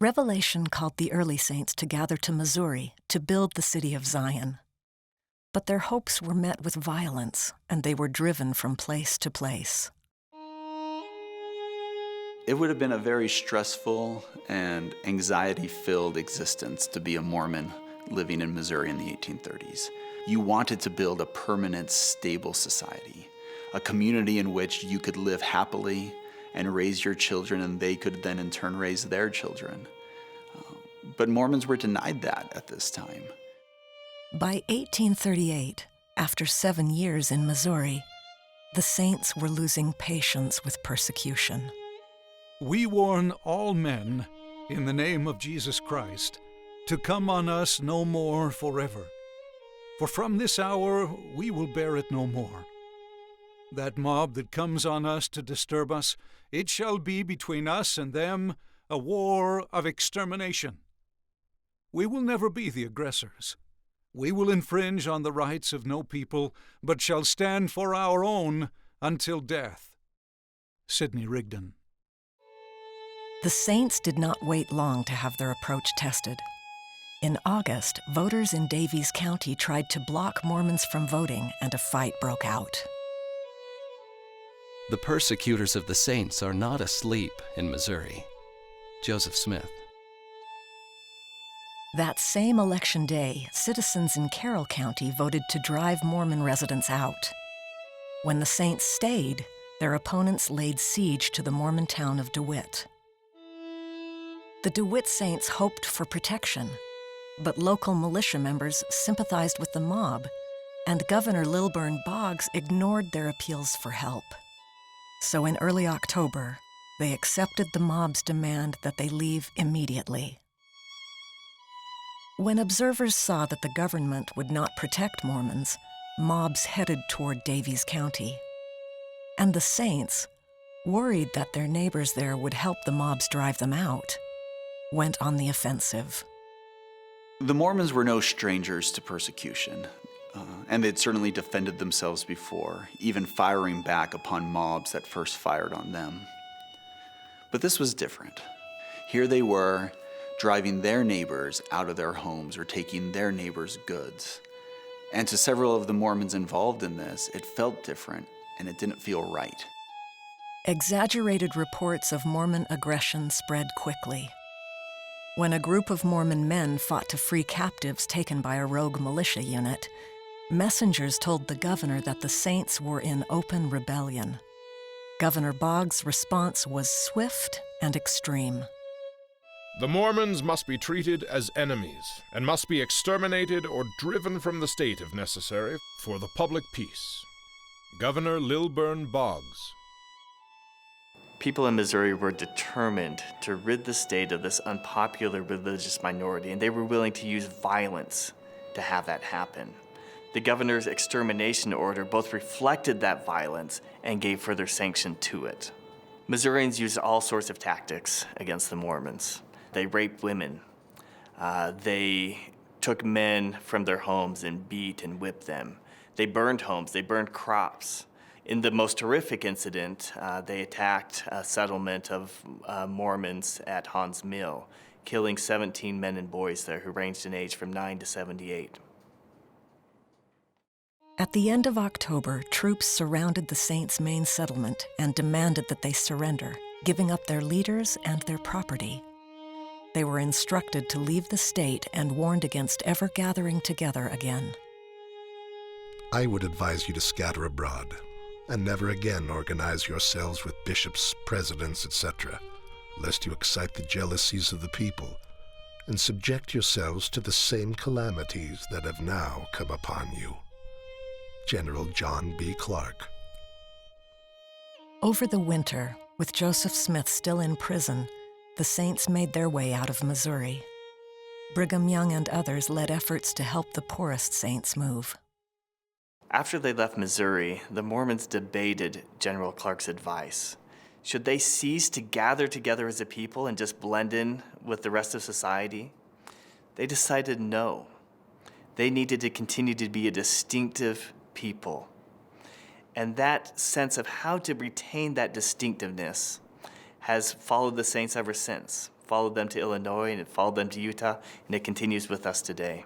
Revelation called the early saints to gather to Missouri to build the city of Zion. But their hopes were met with violence, and they were driven from place to place. It would have been a very stressful and anxiety-filled existence to be a Mormon living in Missouri in the 1830s. You wanted to build a permanent, stable society, a community in which you could live happily and raise your children, and they could then in turn raise their children. But Mormons were denied that at this time. By 1838, after 7 years in Missouri, the saints were losing patience with persecution. We warn all men, in the name of Jesus Christ, to come on us no more forever. For from this hour we will bear it no more. That mob that comes on us to disturb us, it shall be between us and them a war of extermination. We will never be the aggressors. We will infringe on the rights of no people, but shall stand for our own until death. Sidney Rigdon. The saints did not wait long to have their approach tested. In August, voters in Daviess County tried to block Mormons from voting, and a fight broke out. The persecutors of the saints are not asleep in Missouri. Joseph Smith. That same election day, citizens in Carroll County voted to drive Mormon residents out. When the saints stayed, their opponents laid siege to the Mormon town of DeWitt. The DeWitt saints hoped for protection, but local militia members sympathized with the mob, and Governor Lilburn Boggs ignored their appeals for help. So in early October, they accepted the mob's demand that they leave immediately. When observers saw that the government would not protect Mormons, mobs headed toward Daviess County. And the saints, worried that their neighbors there would help the mobs drive them out, went on the offensive. The Mormons were no strangers to persecution, and they'd certainly defended themselves before, even firing back upon mobs that first fired on them. But this was different. Here they were, driving their neighbors out of their homes or taking their neighbors' goods. And to several of the Mormons involved in this, it felt different and it didn't feel right. Exaggerated reports of Mormon aggression spread quickly. When a group of Mormon men fought to free captives taken by a rogue militia unit, messengers told the governor that the saints were in open rebellion. Governor Boggs' response was swift and extreme. The Mormons must be treated as enemies and must be exterminated or driven from the state if necessary for the public peace. Governor Lilburn Boggs. People in Missouri were determined to rid the state of this unpopular religious minority, and they were willing to use violence to have that happen. The governor's extermination order both reflected that violence and gave further sanction to it. Missourians used all sorts of tactics against the Mormons. They raped women. They took men from their homes and beat and whipped them. They burned homes. They burned crops. In the most horrific incident, they attacked a settlement of Mormons at Hans Mill, killing 17 men and boys there who ranged in age from 9 to 78. At the end of October, troops surrounded the Saints' main settlement and demanded that they surrender, giving up their leaders and their property. They were instructed to leave the state and warned against ever gathering together again. I would advise you to scatter abroad, and never again organize yourselves with bishops, presidents, etc., lest you excite the jealousies of the people, and subject yourselves to the same calamities that have now come upon you. General John B. Clark. Over the winter, with Joseph Smith still in prison, the Saints made their way out of Missouri. Brigham Young and others led efforts to help the poorest Saints move. After they left Missouri, the Mormons debated General Clark's advice. Should they cease to gather together as a people and just blend in with the rest of society? They decided no. They needed to continue to be a distinctive people. And that sense of how to retain that distinctiveness has followed the Saints ever since. followed them to Illinois, and it followed them to Utah, and it continues with us today.